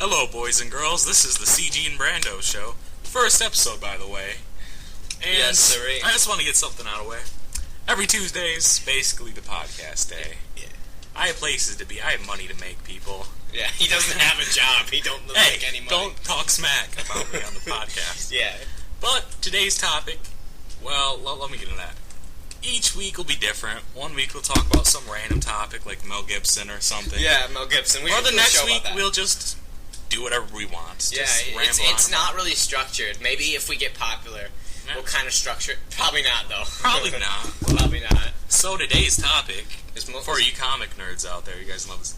Hello, boys and girls. This is the CG and Brando show. First episode, by the way. And yes, sirree. I just want to get something out of the way. Every Tuesday's basically the podcast day. Yeah. I have places to be. I have money to make, people. Yeah, he doesn't have a job. He don't make any money. Don't talk smack about me on the podcast. Yeah. But today's topic, well, let me get into that. Each week will be different. One week we'll talk about some random topic like Mel Gibson or something. Yeah, Mel Gibson. Or the next week we'll just do whatever we want. Yeah, it's not really structured. Maybe if we get popular, we'll kind of structure it. Probably not, though. Probably not. Probably not. So today's topic, for you comic nerds out there, you guys love this.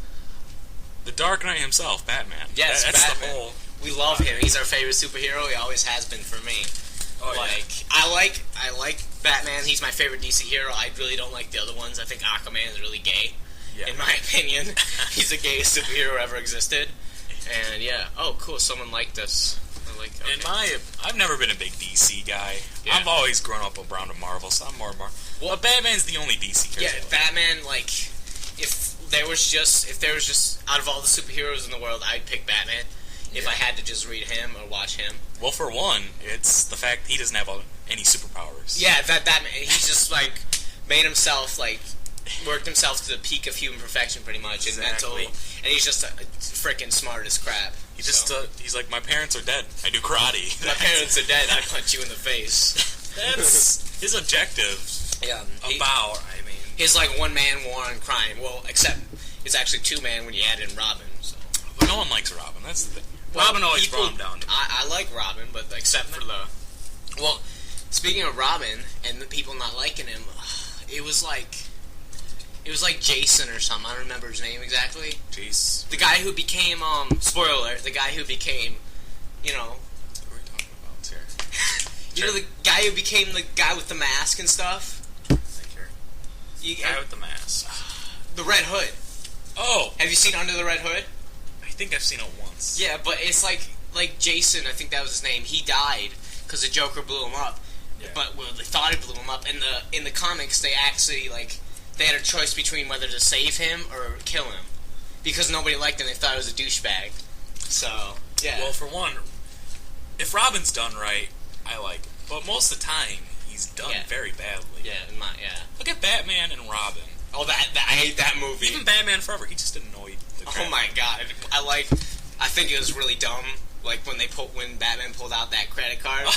The Dark Knight himself, Batman. Yes, that's Batman. The whole. We love him. He's our favorite superhero. He always has been for me. Oh, I like Batman. He's my favorite DC hero. I really don't like the other ones. I think Aquaman is really gay. Yeah. In my opinion, he's the gayest superhero ever existed. And yeah, oh cool, someone liked us. Okay. I've never been a big DC guy. Yeah. I've always grown up around Marvel, so I'm more Marvel. Well, but Batman's the only DC character. Yeah, Batman. Like, if there was just out of all the superheroes in the world, I'd pick Batman. If I had to just read him or watch him. Well, for one, it's the fact he doesn't have any superpowers. Yeah, Batman. He's just made himself worked himself to the peak of human perfection, pretty much, exactly. and he's just freaking smart as crap. He's like, my parents are dead. I do karate. My parents are dead. I punch you in the face. That's his objective. Yeah. His one-man war on crime. Well, except it's actually two-man when you add in Robin. So. But no one likes Robin. That's the thing. Robin always brought him down. I like Robin, but except for the... Well, speaking of Robin and the people not liking him, it was like Jason or something. I don't remember his name exactly. Jace. The guy who became, spoiler alert, the guy who became, What are we talking about here? You know, the guy who became the guy with the mask and stuff? The guy with the mask. The Red Hood. Oh! Have you seen Under the Red Hood? I think I've seen it once. Yeah, but it's like Jason, I think that was his name. He died because the Joker blew him up. Yeah. But they thought he blew him up. In the comics, they actually they had a choice between whether to save him or kill him because nobody liked him. They thought he was a douchebag. So yeah. Well, for one, if Robin's done right, I like it. But most of the time, he's done very badly. Yeah, Look at Batman and Robin. Oh, I hate that movie. Even Batman Forever, he just annoyed the crap. Oh my god, I think it was really dumb. When Batman pulled out that credit card.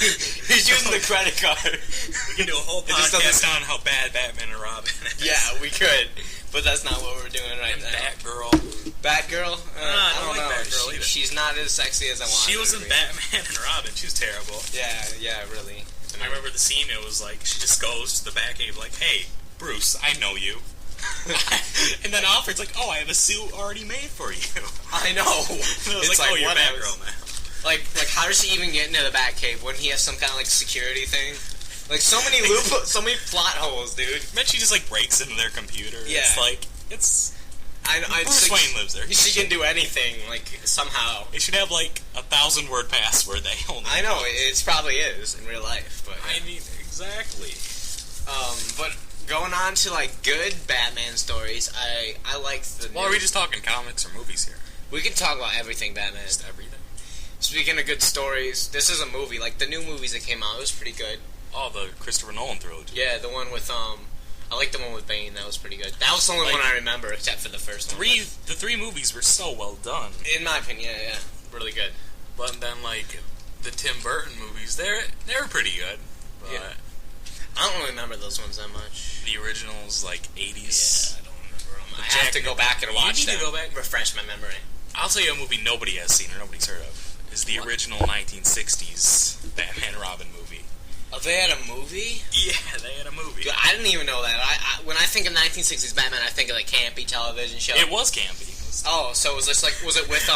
He's using the credit card. We can do a whole podcast on how bad Batman and Robin is. Yeah, we could. But that's not what we're doing right now. Batgirl? I don't know. Batgirl either. She's not as sexy as I want her to be. She was in Batman and Robin. She was terrible. Yeah, really. I remember the scene, it was she just goes to the Batcave hey, Bruce, I know you. And then Alfred's like, oh, I have a suit already made for you. I know. It's oh, you're Batgirl now. Like, how does she even get into the Batcave? Wouldn't he have some kind of security thing? So many plot holes, dude. I bet she just breaks into their computer. Yeah. It's Bruce Wayne lives there. She can do anything, somehow. It should have 1,000-word password they only. I know it probably is in real life, but I mean exactly. But going on to good Batman stories, I like the. Well, are we just talking comics or movies here? We can talk about everything Batman. Just everything. Speaking of good stories, this is a movie. The new movies that came out, it was pretty good. Oh, the Christopher Nolan trilogy. Yeah, the one with I like the one with Bane. That was pretty good. That was the only one I remember, except for the first one. The three movies were so well done. In my opinion, yeah, really good. But then the Tim Burton movies, they were pretty good. But yeah. I don't really remember those ones that much. The originals, 80s. Yeah, I don't remember them. I have to go back and watch them. You need to go back. Refresh my memory. I'll tell you a movie nobody has seen or nobody's heard of. Is the original 1960s Batman and Robin movie. Oh, they had a movie? Yeah, they had a movie. Dude, I didn't even know that. When I think of 1960s Batman, I think of campy television show. It was campy. So it was just was it with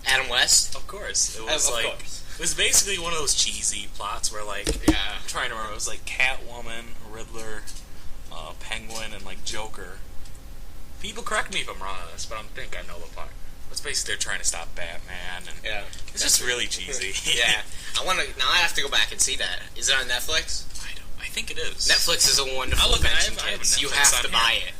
Adam West? Of course. It was it was basically one of those cheesy plots where I'm trying to remember, it was Catwoman, Riddler, Penguin, and Joker. People correct me if I'm wrong on this, but I think I know the plot. It's basically they're trying to stop Batman, and it's just really cheesy. Yeah, now I have to go back and see that. Is it on Netflix? I think it is. Netflix is a wonderful invention. You have to buy it.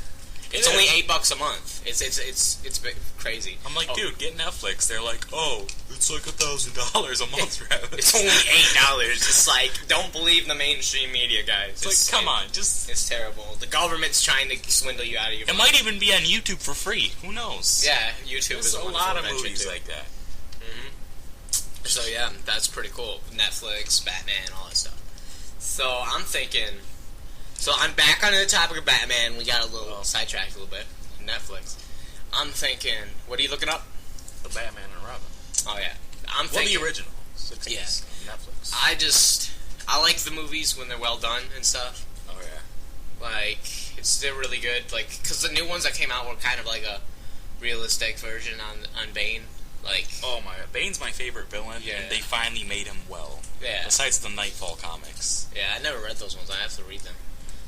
It's only $8 a month. It's crazy. I'm like, dude, get Netflix. They're like, oh, it's like $1,000 a month, Travis. It's only $8. It's like, don't believe the mainstream media, guys. It's like, come on, just... It's terrible. The government's trying to swindle you out of your money. It might even be on YouTube for free. Who knows? Yeah, YouTube is a lot of movies like that. Mm-hmm. So yeah, that's pretty cool. Netflix, Batman, all that stuff. So I'm thinking... So I'm back on the topic of Batman. We got a little sidetracked a little bit. Netflix. I'm thinking... What are you looking up? The Batman and Robin. Oh yeah. I'm thinking... the original. 60s. Yeah. Netflix. I like the movies when they're well done and stuff. Oh yeah. Like, they're really good. Like, because the new ones that came out were kind of like a realistic version on Bane. Like... Oh my... Bane's my favorite villain. Yeah. And they finally made him well. Yeah. Besides the Nightfall comics. Yeah, I never read those ones. I have to read them.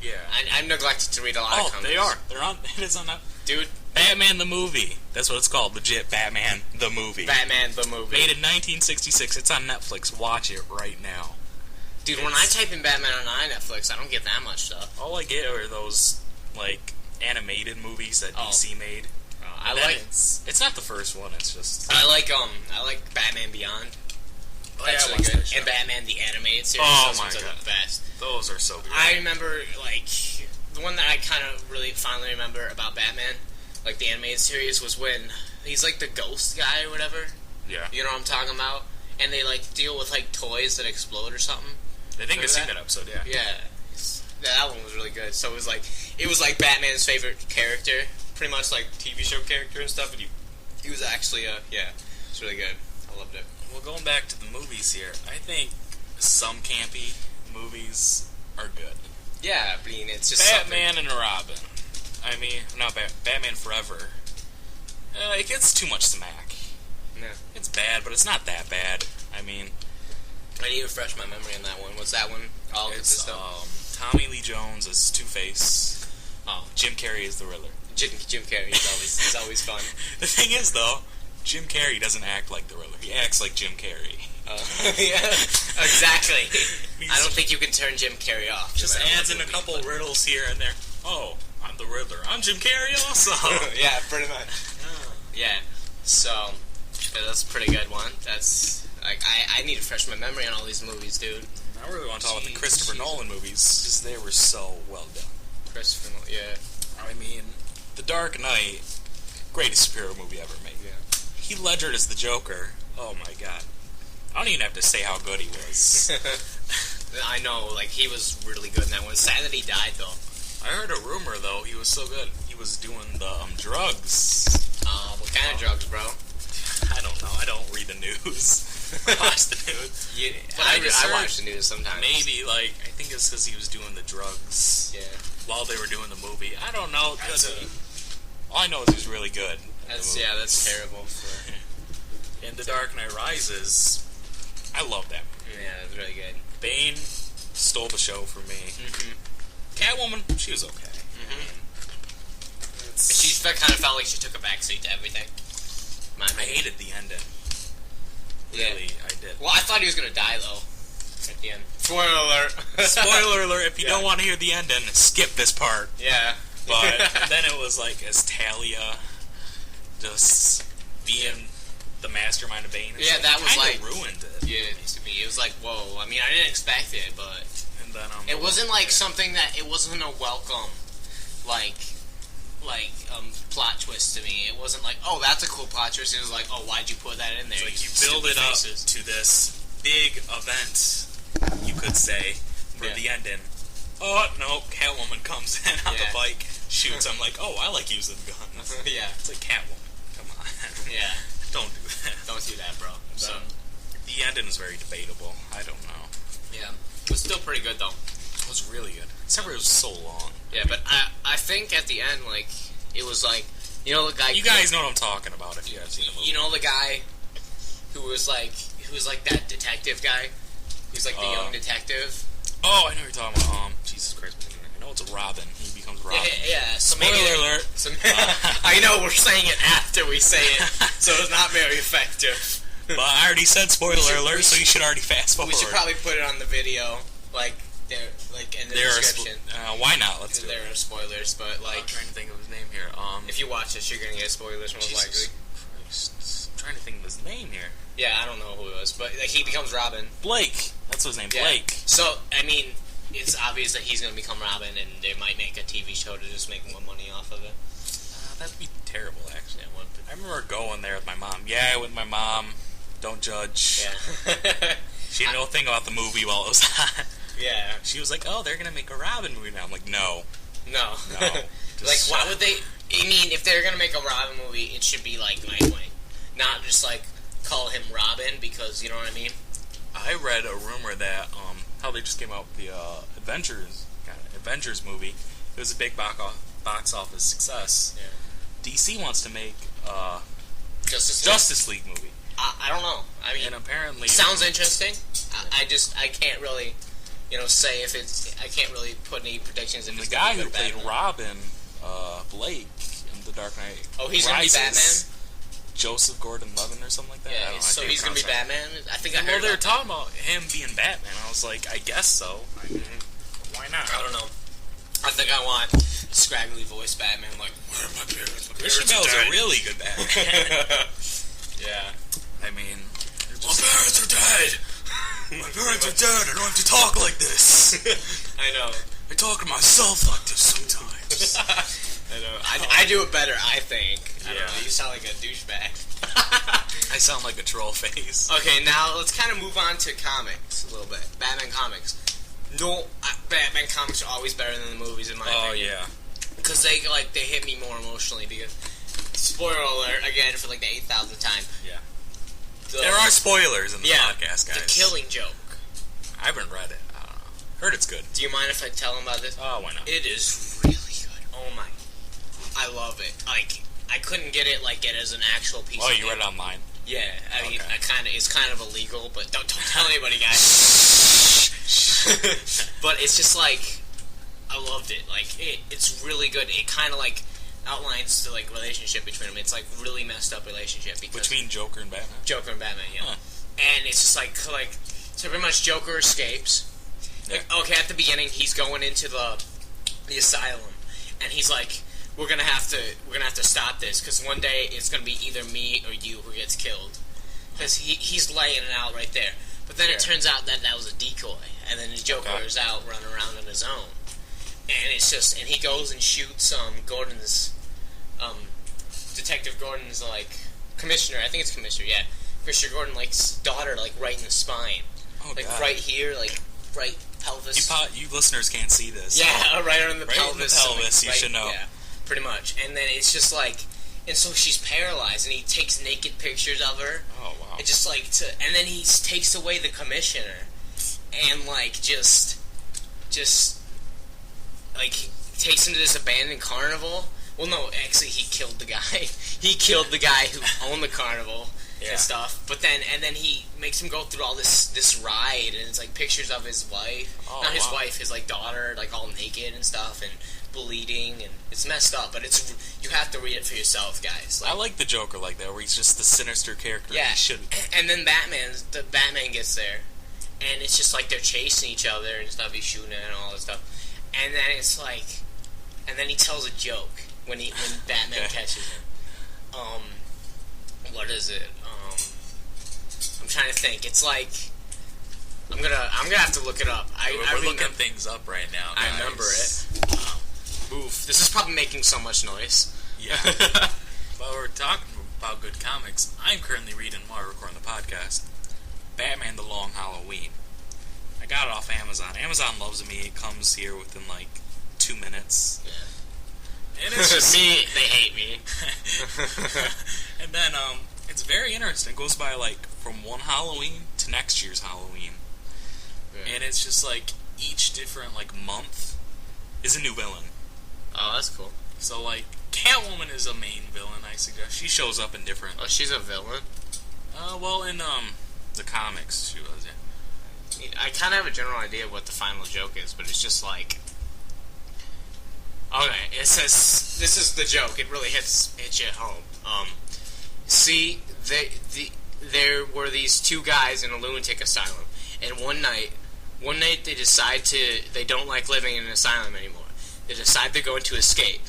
Yeah. I neglected to read a lot of comics. They are. They're on... It is on that... Dude. Batman the movie. That's what it's called. Legit Batman the movie. Batman the movie. Made in 1966. It's on Netflix. Watch it right now. Dude, when I type in Batman on Netflix, I don't get that much stuff. All I get are those, like, animated movies that DC made. I like... It's not the first one. It's just... I like Batman Beyond. That's really good. And Batman the Animated Series. Oh my God. God. The best. Those are so good. I remember, like... The one that I kind of really finally remember about Batman, like the animated series, was when he's like the ghost guy or whatever. Yeah. You know what I'm talking about? And they like deal with like toys that explode or something. I think I've seen that episode, yeah. Yeah. That one was really good. So it was like Batman's favorite character, pretty much like TV show character and stuff. And he was actually it's really good. I loved it. Well, going back to the movies here, I think some campy movies are good. Yeah, I mean, it's just Batman and Robin. I mean, not Batman Forever. It gets too much smack. Yeah. It's bad, but it's not that bad. I mean... I need to refresh my memory on that one. What's that one all consist of? Tommy Lee Jones as Two-Face. Jim Carrey is the Riddler. Jim Carrey is always fun. The thing is, though, Jim Carrey doesn't act like the Riddler. He acts like Jim Carrey. Yeah, exactly. I don't think you can turn Jim Carrey off. Just adds in a couple riddles here and there. Oh, I'm the Riddler. I'm Jim Carrey also. Yeah, pretty much. Yeah. So, that's a pretty good one. That's like I need to refresh my memory on all these movies, dude. I really want to talk about the Christopher Nolan movies, because they were so well done. Christopher Nolan, yeah. I mean, The Dark Knight, greatest superhero movie ever made. Yeah. Heath Ledger as the Joker. Oh my God. I don't even have to say how good he was. I know, like, he was really good in that one. Sad that he died, though. I heard a rumor, though, he was so good. He was doing the drugs. What kind of drugs, bro? I don't know. I don't read the news. I watch the news. Yeah, but I watch the news sometimes. Maybe, like, I think it's because he was doing the drugs while they were doing the movie. I don't know. All I know is he's really good. That's terrible. In The Dark Knight Rises, I love that movie. Yeah, that's really good. Bane stole the show for me. Mm-hmm. Catwoman, she was okay. Mm-hmm. She kind of felt like she took a backseat to everything. I hated the ending. Really, I did. Well, I thought he was going to die, though, at the end. Spoiler alert. Spoiler alert, if you don't want to hear the ending, skip this part. Yeah. But then it was like, as Talia just being the mastermind of Bane. Yeah, that was like... ruined it. Yeah, to me. It was like, whoa. I mean, I didn't expect it, but... And then, it wasn't like something that... It wasn't a welcome, plot twist to me. It wasn't like, oh, that's a cool plot twist. It was like, oh, why'd you put that in there? It's like you build it up to this big event, you could say, for the ending. Oh, no, Catwoman comes in on the bike, shoots. I'm like, oh, I like using guns. Yeah. It's like, Catwoman, come on. Yeah. Don't do that. Don't do that, bro. So, the ending is very debatable. I don't know. Yeah. It was still pretty good, though. It was really good. Except for it was so long. Yeah, but I think at the end, like, it was like, you know the guy... You guys know what I'm talking about if you have seen the movie. You know the guy who was like that detective guy? Who's like the young detective? Oh, I know what you're talking about. Jesus Christ. I know it's a Robin. He becomes Robin. Yeah. So Spoiler alert. I know, we're saying it after we say it, so it's not very effective. But I already said spoiler alert, so you should already fast forward. We should probably put it on the video, like, they're like in the There description. Why not? Let's do it. There are spoilers, but like I'm trying to think of his name here. if you watch this, you're gonna get spoilers most likely. Christ. I'm trying to think of his name here. Yeah, I don't know who it was, but like, he becomes Robin. Blake. That's his name. Blake. So I mean, it's obvious that he's gonna become Robin, and they might make a TV show to just make more money off of it. That'd be terrible, actually. I remember going there with my mom. Yeah, I went with my mom. Don't judge. Yeah. She didn't know a thing about the movie while it was on. Yeah. She was like, "Oh, they're gonna make a Robin movie now." I'm like, "No, No. Like, Just why would they? I mean, if they're gonna make a Robin movie, it should be like Nightwing, not just like call him Robin, because you know what I mean. I read a rumor that how they just came out with the Avengers movie. It was a big box office success. Yeah. DC wants to make Justice League movie. I don't know. I mean, And apparently, sounds interesting. I can't really, say if it's. I can't really put any predictions. If the it's guy gonna who be good or played bad. Robin, Blake, in The Dark Knight. Oh, he's Rises, gonna be Batman. Joseph Gordon-Levitt or something like that. I Yeah, don't know, so he's gonna be Batman. I think I heard. Well, they were about talking about him being Batman. I was like, I guess so. Why not? I don't know. I think I want scraggly voice Batman. Like, where are my parents? My Christian parents Bale's are a dead. really good Batman. Yeah. I mean, My parents are dead. my parents are dead. I don't have to talk like this. I know. I talk to myself like this sometimes. I know. I do it better, I think. I don't Yeah. know. You sound like a douchebag. I sound like a troll face. Okay, now let's kind of move on to comics a little bit. Batman comics. No, Batman comics are always better than the movies in my opinion. Oh yeah. Because they hit me more emotionally. Because spoiler alert again for like the 8,000th time. Yeah. There are spoilers in the podcast, guys. The Killing Joke. I haven't read it. I don't know. Heard it's good. Do you mind if I tell them about this? Oh, why not? It is really good. Oh my! I love it. Like, I couldn't get it as an actual piece. Oh, of you read it online? Yeah, I mean, Okay. it's kind of illegal, but don't tell anybody, guys. But it's just like, I loved it. Like, it's really good. It kind of like outlines the relationship between them. It's like really messed up relationship because Between Joker and Batman? Joker and Batman, yeah. Huh. And it's just like so pretty much Joker escapes. Yeah. Okay, at the beginning he's going into the asylum, and he's like, we're gonna have to stop this because one day it's gonna be either me or you who gets killed, because he's laying it out right there. But then it turns out that was a decoy, and then the Joker is out running around on his own, and it's just he goes and shoots Gordon's Detective Gordon's commissioner. I think it's commissioner. Yeah, Commissioner Gordon's daughter right in the spine, Oh, God. right here, right pelvis. You listeners can't see this. Yeah, right on the Right in pelvis. the pelvis, you should know. Yeah, pretty much. And then it's just and so she's paralyzed, and he takes naked pictures of her. Oh, wow. It just and then he takes away the commissioner, and just takes him to this abandoned carnival. Well, no, actually, he killed the guy. He killed the guy who owned the carnival and stuff. But then he makes him go through all this ride, and it's pictures of his wife, not his wife, his daughter, all naked and stuff, and bleeding, and it's messed up. But you have to read it for yourself, guys. I like the Joker like that, where he's just the sinister character. Yeah, he should. And then the Batman gets there, and it's just they're chasing each other and stuff. He's shooting it and all this stuff, and then it's and then he tells a joke when Batman catches him. What is it? I'm trying to think. It's I'm gonna have to look it up. We're looking things up right now, guys. I remember it. Oof, this is probably making so much noise. Yeah. While we're talking about good comics, I'm currently reading while we're recording the podcast, Batman: The Long Halloween. I got it off Amazon. Amazon loves me. It comes here within 2 minutes. Yeah. And it's just me. They hate me. And then it's very interesting. It goes by from one Halloween to next year's Halloween. Yeah. And it's just each different month is a new villain. Oh, that's cool. So Catwoman is a main villain, I suggest. She shows up in different. Oh, she's a villain? Well, in the comics she was, yeah. I kind of have a general idea of what the final joke is, but it's just okay, it says, this is the joke, it really hits you at home. See, there were these two guys in a lunatic asylum, and one night, One night they don't like living in an asylum anymore. They decide they're going to escape.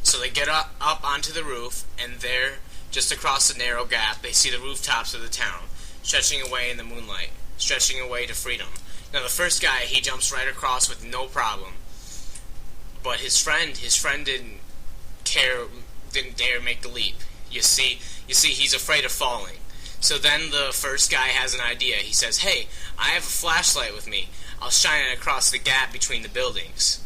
So they get up onto the roof, and there, just across the narrow gap, they see the rooftops of the town, stretching away in the moonlight, stretching away to freedom. Now the first guy, he jumps right across with no problem. But his friend didn't dare make the leap. You see, he's afraid of falling. So then the first guy has an idea. He says, "Hey, I have a flashlight with me. I'll shine it across the gap between the buildings.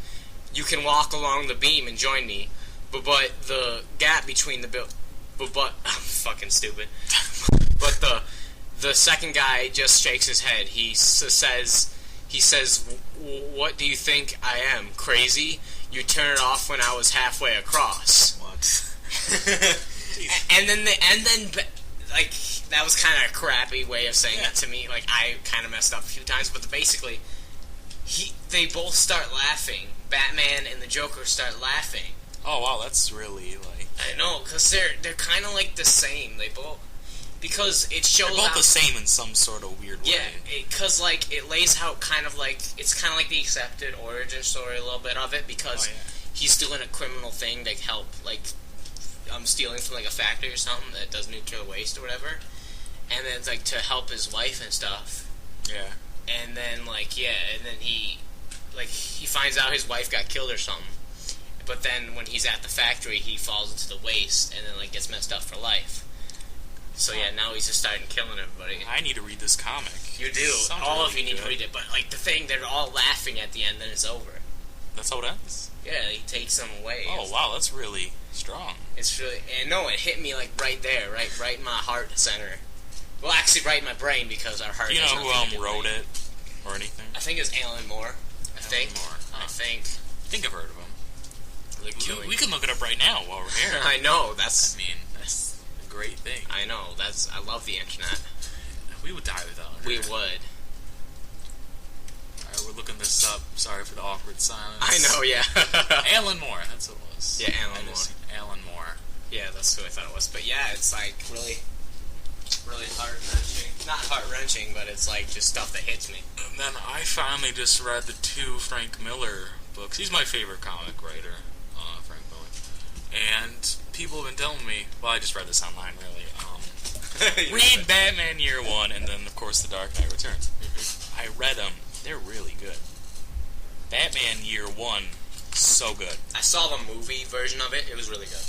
You can walk along the beam and join me. But the gap between the but I'm fucking stupid. But the second guy just shakes his head. He says, "What do you think I am, crazy? You turned it off when I was halfway across." What? and then like, that was kind of a crappy way of saying it to me. Like, I kind of messed up a few times, but basically, they both start laughing. Batman and the Joker start laughing. Oh wow, that's really like. I know, because they're kind of like the same. They both, because it shows they're both the same in some sort of weird way. Yeah, because like it lays out kind of like, it's kind of like the accepted origin story, a little bit of it, because he's doing a criminal thing to help, like, stealing from like a factory or something that does nuclear waste or whatever, and then it's like to help his wife and stuff. Yeah. And then and then he finds out his wife got killed or something. But then when he's at the factory, he falls into the waste and then like gets messed up for life. So now he's just starting killing everybody. I need to read this comic. You do. All of you need to read it. But like the thing, they're all laughing at the end, then it's over. That's how it ends? Yeah, he takes them away. Oh wow, that's really strong. It's really, and no, it hit me like right there, right in my heart center. Well, actually, right in my brain, because our heart. Do you know who wrote it or anything? I think it's Alan Moore. I think I've heard of him. We can look it up right now while we're here. I know, that's a great thing. I know, I love the internet. We would die without it. We would. Alright, we're looking this up. Sorry for the awkward silence. I know, yeah. Alan Moore, that's what it was. Yeah, Alan Moore. Alan Moore. Yeah, that's who I thought it was. But yeah, it's like really heart-wrenching. Not heart-wrenching, but it's like just stuff that hits me. And then I finally just read the 2 Frank Miller books. He's my favorite comic writer, Frank Miller. And people have been telling me, well, I just read this online, really. Read Batman Year 1, and then, of course, The Dark Knight Returns. I read them. They're really good. Batman Year 1, so good. I saw the movie version of it. It was really good.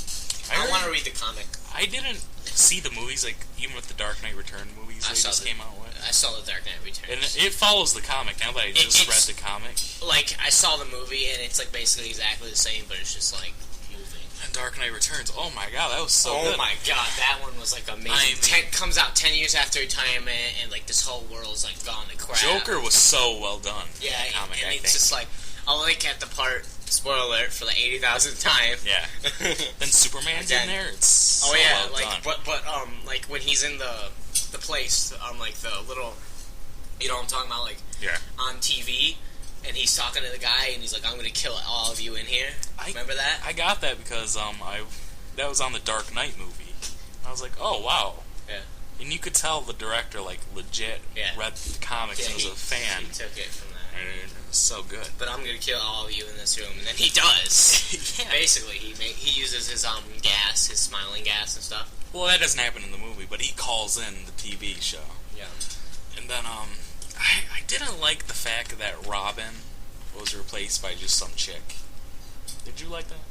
I want to read the comic. I didn't see the movies, like, even with the Dark Knight Return movies came out with. I saw the Dark Knight Return. And it follows the comic, now that I just read the comic. Like, I saw the movie, and it's, like, basically exactly the same, but it's just, like, moving. And Dark Knight Returns, oh my god, that was so good. Oh my god, that one was, like, amazing. Comes out 10 years after retirement, and, like, this whole world's, like, gone to crap. Joker was so well done. Yeah, comic, and it's just, like, I'll, like, at the part, spoiler alert, for the 80,000th time. Yeah. Then Superman's in there, it's so well done. But, like, when he's in the place, like, the little, you know what I'm talking about, like, on TV, and he's talking to the guy, and he's like, "I'm gonna kill all of you in here." Remember that? I got that because, that was on the Dark Knight movie. I was like, oh, wow. Yeah. And you could tell the director, like, legit read the comics and was a fan. He took it from that. And it was so good. But I'm gonna kill all of you in this room, and then he does. Yeah. Basically, he uses his gas, his smiling gas and stuff. Well, that doesn't happen in the movie, but he calls in the TV show. Yeah. And then, I didn't like the fact that Robin was replaced by just some chick. Did you like that?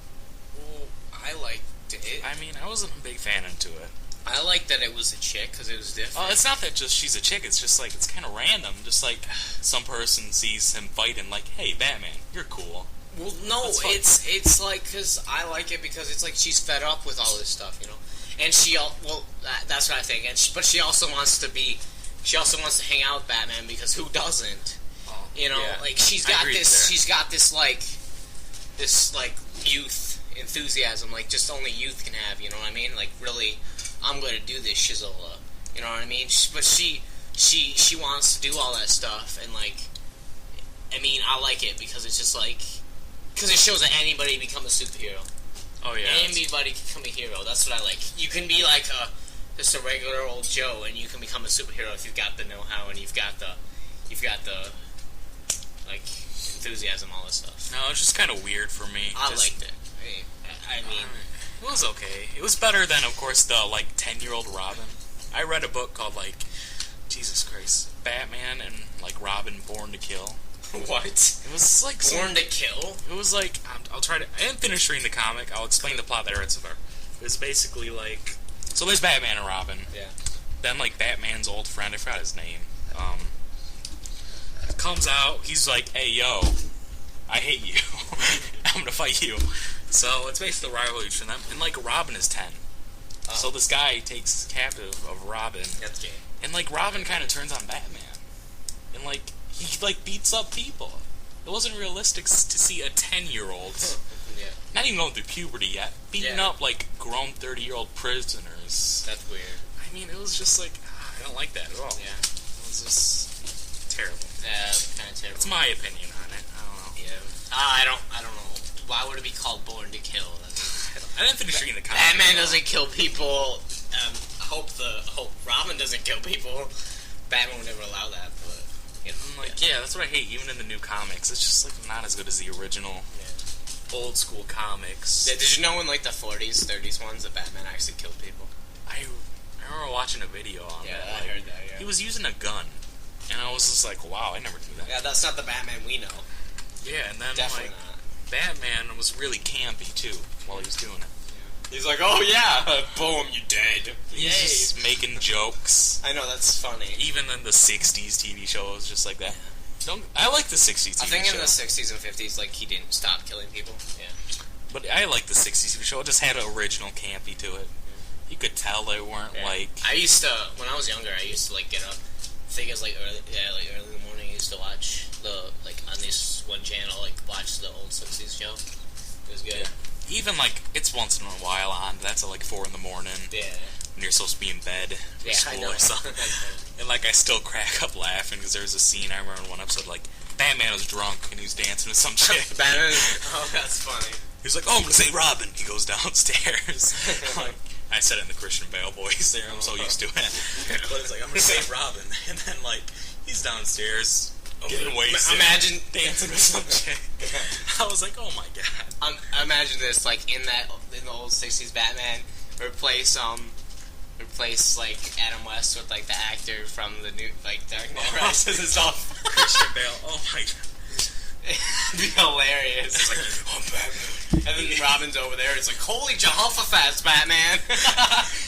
Well, I liked it. I mean, I wasn't a big fan into it. I liked that it was a chick, because it was different. Oh, it's not that just she's a chick, it's just like, it's kind of random. Just like, some person sees him fighting, like, hey, Batman, you're cool. Well, no, it's like, because I like it because it's like she's fed up with all this stuff, you know? And that's what I think. But she also wants to hang out with Batman, because who doesn't? Oh, you know, like, she's got this youth enthusiasm, like, just only youth can have, you know what I mean? Like, really, I'm going to do this shizola, you know what I mean? But she wants to do all that stuff, and, like, I mean, I like it, because it's just, like, because it shows that anybody become a superhero. Oh, yeah. Anybody can become a hero, that's what I like. You can be, like, just a regular old Joe, and you can become a superhero if you've got the know-how, and you've got the like enthusiasm, all this stuff. No, it's just kind of weird for me. I liked it. I mean, it was okay. It was better than, of course, the 10-year-old Robin. I read a book called Jesus Christ, Batman and Robin Born to Kill. What? It was Born to Kill? It was I'll try to. I didn't finish reading the comic. I'll explain the plot that I read so far. It was basically so there's Batman and Robin. Yeah. Then Batman's old friend, I forgot his name, comes out. He's like, "Hey, yo, I hate you. I'm gonna fight you." So it's basically the rivalry between them. And Robin is 10. Oh. So this guy takes captive of Robin. That's gay. And Robin kind of turns on Batman. And he beats up people. It wasn't realistic to see a 10-year-old, yeah, not even going through puberty yet, beating up grown 30-year-old prisoners. That's weird. I mean, it was just I don't like that at all. Yeah, it was just terrible. Yeah, kind of terrible. That's my opinion on it. I don't know. Yeah, I don't know. Why would it be called Born to Kill? I didn't finish reading the comic. Batman doesn't kill people. I hope Robin doesn't kill people. Batman would never allow that, but yeah, that's what I hate. Even in the new comics, it's just not as good as the original old school comics. Yeah, did you know in the 40s, 30s ones that Batman actually killed people? I remember watching a video on that. Yeah, I heard that. Yeah, he was using a gun, and I was just wow, I never knew that. Yeah, that's not the Batman we know. Yeah, and then definitely not. Batman was really campy too while he was doing it. He's like, oh yeah, boom, you dead. He's just making jokes. I know, that's funny. Even in the 60s TV show, it was just like that. I like the 60s TV show. I think in the 60s and 50s, he didn't stop killing people. Yeah. But I like the 60s TV show. It just had an original campy to it. You could tell they weren't I used to, when I was younger, I used to get up. I think it was early in the morning. I used to watch the on this one channel, watch the old 60s show. It was good. Yeah. Even it's once in a while on. That's at 4 in the morning. Yeah. When you're supposed to be in bed for school or something. And I still crack up laughing because there's a scene I remember in one episode Batman was drunk and he was dancing with some chick. Batman. Oh, that's funny. He's like, "Oh, I'm gonna say Robin." He goes downstairs. I said it in the Christian Bale voice there. I'm so used to it. But it's I'm gonna say Robin, and then he's downstairs. Getting wasted. Imagine dancing with some chick. I was like, oh my god. Imagine this, in the old 60s Batman, replace Adam West with the actor from the new Dark Knight Rises and stuff. Christian Bale. Oh my god. It'd be hilarious. It's I'm Batman. And then Robin's over there. It's holy Jehoshaphat, Batman.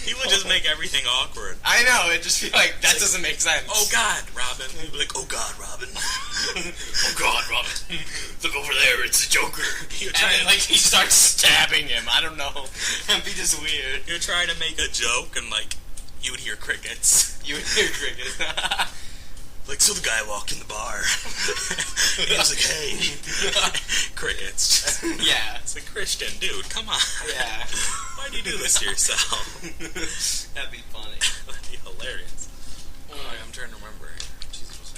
He would just make everything awkward. I know. It'd just be that doesn't make sense. Oh God, Robin. He'd be oh God, Robin. Oh God, Robin. Look over there. It's the Joker. And then he starts stabbing him. I don't know. It'd be just weird. You're trying to make a joke and you would hear crickets. You would hear crickets. So the guy walked in the bar. He was like, hey. Crickets. Yeah. It's Christian, dude, come on. Yeah. Why'd you do this to yourself? That'd be funny. That'd be hilarious. I'm trying to remember. Jesus.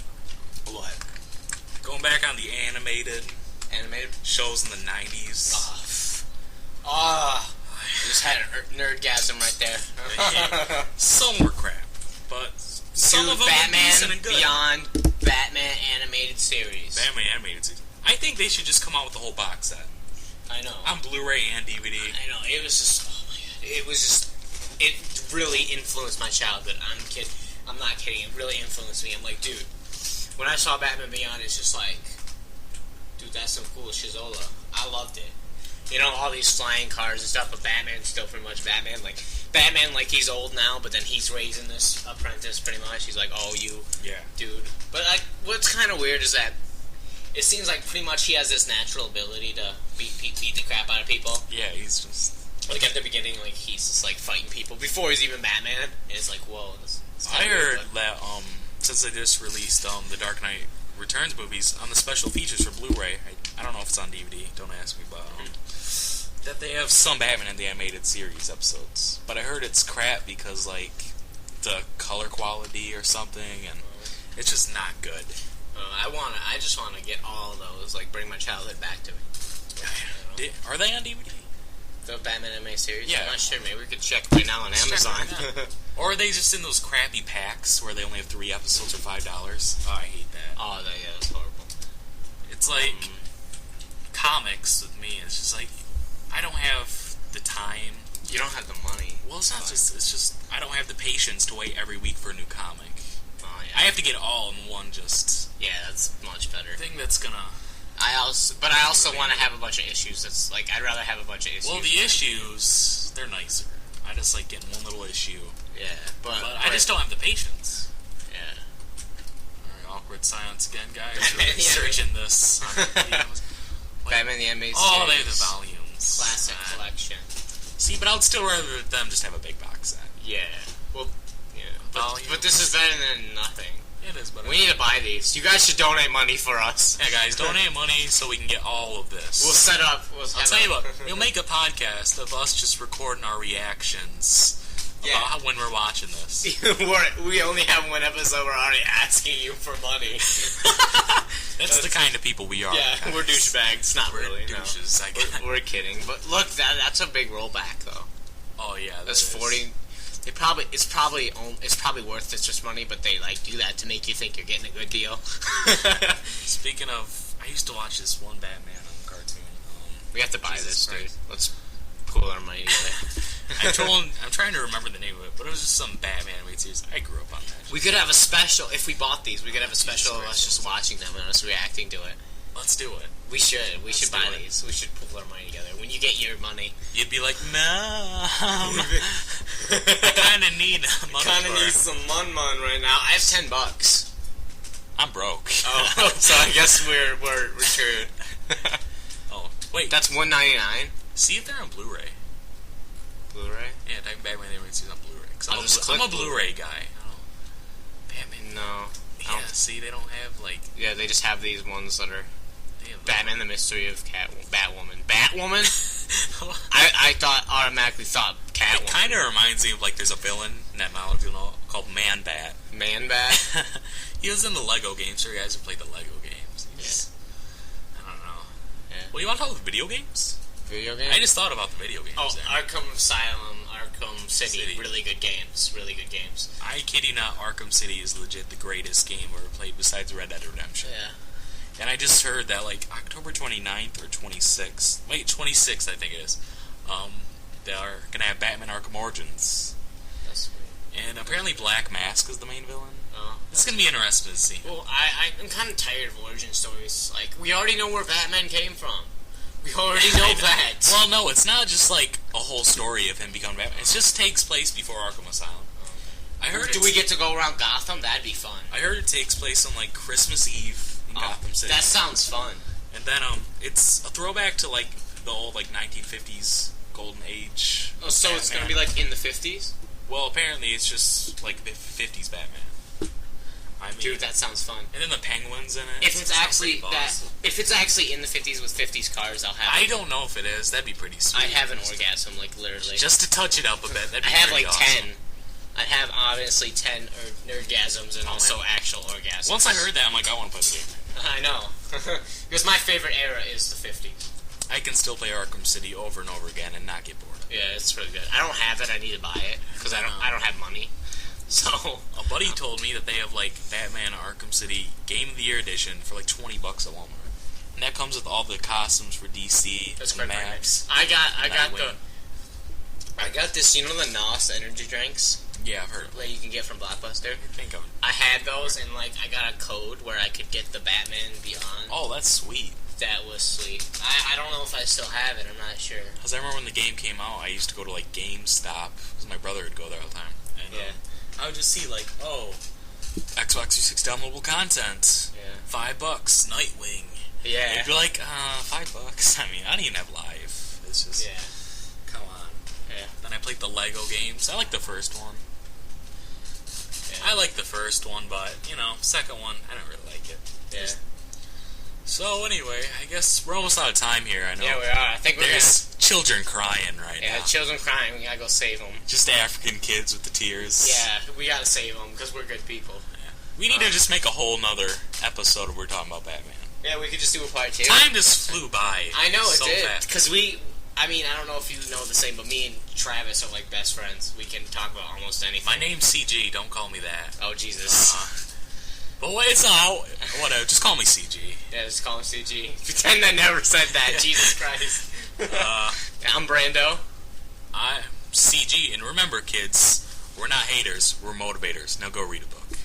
What? Going back on the animated shows in the 90s. I just had an nerdgasm right there. Some were crap, but some of them Batman are decent and good. Beyond Batman animated series. Batman animated series. I think they should just come out with the whole box set. I know. On Blu-ray and DVD. I know. It was just. Oh my god. It was just. It really influenced my childhood. I'm not kidding. It really influenced me. I'm dude. When I saw Batman Beyond, it's just dude, that's some cool shizola. I loved it. All these flying cars and stuff, but Batman's still pretty much Batman. Batman, he's old now, but then he's raising this apprentice pretty much. He's oh, you, dude. But, what's kind of weird is that it seems pretty much he has this natural ability to beat the crap out of people. Yeah, he's just... at the beginning, he's just, fighting people before he's even Batman. And it's whoa. I heard that, since they just released, the Dark Knight Returns movies, on the special features for Blu-ray, I don't know if it's on DVD, don't ask me, but, that they have some Batman in the animated series episodes. But I heard it's crap because, the color quality or something, and it's just not good. I just want to get all of those, bring my childhood back to me. Are they on DVD? The Batman animated series? Yeah. I'm not sure. Maybe we could check right now on Amazon. Or are they just in those crappy packs where they only have 3 episodes for $5? Oh, I hate that. Oh, yeah, that's horrible. It's like comics with me. It's just like I don't have the time. You don't have the money. Well, it's not just. It's just I don't have the patience to wait every week for a new comic. Oh, yeah. I have to get all in one. Just that's much better. thing that's gonna. I also want to have a bunch of issues. That's like I'd rather have a bunch of issues. Well, the issues they're nicer. I just like getting one little issue. Yeah, but I just don't have the patience. Yeah. All right, awkward silence again, guys. We're researching this. Batman the Animated Oh, Series. they have the volumes. Classic collection. See, but I would still rather them just have a big box set. Yeah. Well, yeah. But this is better than nothing. It is better. We need to buy these. You guys should donate money for us. Yeah, guys, donate money so we can get all of this. We'll set up. I'll tell you what. We'll make a podcast of us just recording our reactions about when we're watching this. We only have one episode. We're already asking you for money. That's the kind of people we are. Yeah, guys. We're douchebags. Not we're really. Douches, I guess. We're kidding. But look, that's a big rollback, though. Oh yeah, that's 40. It's probably worth this money, but they do that to make you think you're getting a good deal. Speaking of, I used to watch this one Batman on the cartoon. We have to buy this, dude. Let's pool our money together. I'm trying to remember the name of it, but it was just some Batman animated series. I grew up on that. We could have a special if we bought these. We could have a special of us just watching them and us reacting to it. Let's do it. We should. We should buy these. We should pool our money together. When you get your money, you'd be like, "Mom, I kind of need money. Kind of need some mun right now. I have $10. I'm broke. Oh, so I guess we're screwed. Oh, wait, that's $1.99. See if they're on Blu-ray. Blu-ray? Yeah, type Batman the Animated Series on Blu-ray. Cause I'm a Blu-ray guy. Batman. No. Yeah. See, they don't have Yeah, they just have these ones that are. Batman: The Mystery of Batwoman. Batwoman? I automatically thought Catwoman. It kind of reminds me of there's a villain in that Marvel called Man Bat. Man Bat? He was in the Lego games. For you guys who played the Lego games. I don't know. Yeah. Well, you want to talk about video games? Video games? I just thought about the video games. Oh, Arkham Asylum, Arkham City. Really good games. Really good games. I kid you not, Arkham City is legit the greatest game ever played besides Red Dead Redemption. Yeah. And I just heard that October 29th or 26th, 26th I think it is, they're going to have Batman Arkham Origins. That's sweet. And apparently Black Mask is the main villain. Oh. It's going to be interesting to see. Well, I'm kind of tired of origin stories. We already know where Batman came from. We already know that. Well, no, it's not just a whole story of him becoming Batman. It just takes place before Arkham Asylum. I heard. Do we get to go around Gotham? That'd be fun. I heard it takes place on Christmas Eve in Gotham City. That sounds fun. And then it's a throwback to the old 1950s golden age. Oh, so Batman. It's gonna be in the 50s? Well, apparently it's just the 50s Batman. Dude, that sounds fun. And then the Penguin's in it. If it's actually in the 50s with 50s cars, I'll have. I don't know if it is. That'd be pretty sweet. I'd have an orgasm, literally. Just to touch it up a bit. That'd be I have awesome. 10. I'd have obviously 10 nerdgasms and also actual orgasms. Once I heard that, I'm I want to play the game. I know. Because my favorite era is the 50s. I can still play Arkham City over and over again and not get bored. Yeah, it's really good. I don't have it. I need to buy it because I don't have money. So a buddy told me that they have Batman Arkham City Game of the Year edition for $20 at Walmart, and that comes with all the costumes for DC. That's and quite maps. I got this. You know the NOS energy drinks? Yeah, I've heard of it. That you can get from Blockbuster. Think of it. I had those, and I got a code where I could get the Batman Beyond. Oh, that's sweet. That was sweet. I don't know if I still have it. I'm not sure. Because I remember when the game came out, I used to go to GameStop because my brother would go there all the time. And, I would just see Xbox 360 downloadable content. Yeah. $5. Nightwing. Yeah. You'd be like, $5. I mean, I don't even have Live. It's just. Yeah. Come on. Yeah. Then I played the Lego games. I like the first one. Yeah. I like the first one, but second one, I don't really like it. Yeah. So anyway, I guess we're almost out of time here. I know. Yeah, we are. I think there's children crying right now. Yeah, children crying. We gotta go save them. Just African kids with the tears. Yeah, we gotta save them because we're good people. Yeah. We need to just make a whole nother episode where we're talking about Batman. Yeah, we could just do a part 2. Time just flew by. I know so it did. fast. Because I don't know if you know the same, but me and Travis are best friends. We can talk about almost anything. My name's CG. Don't call me that. Oh, Jesus. But wait, it's not. Whatever. Just call me CG. Yeah, just call him CG. Pretend I never said that. Jesus Christ. I'm Brando. I'm CG, and remember, kids, we're not haters. We're motivators. Now go read a book.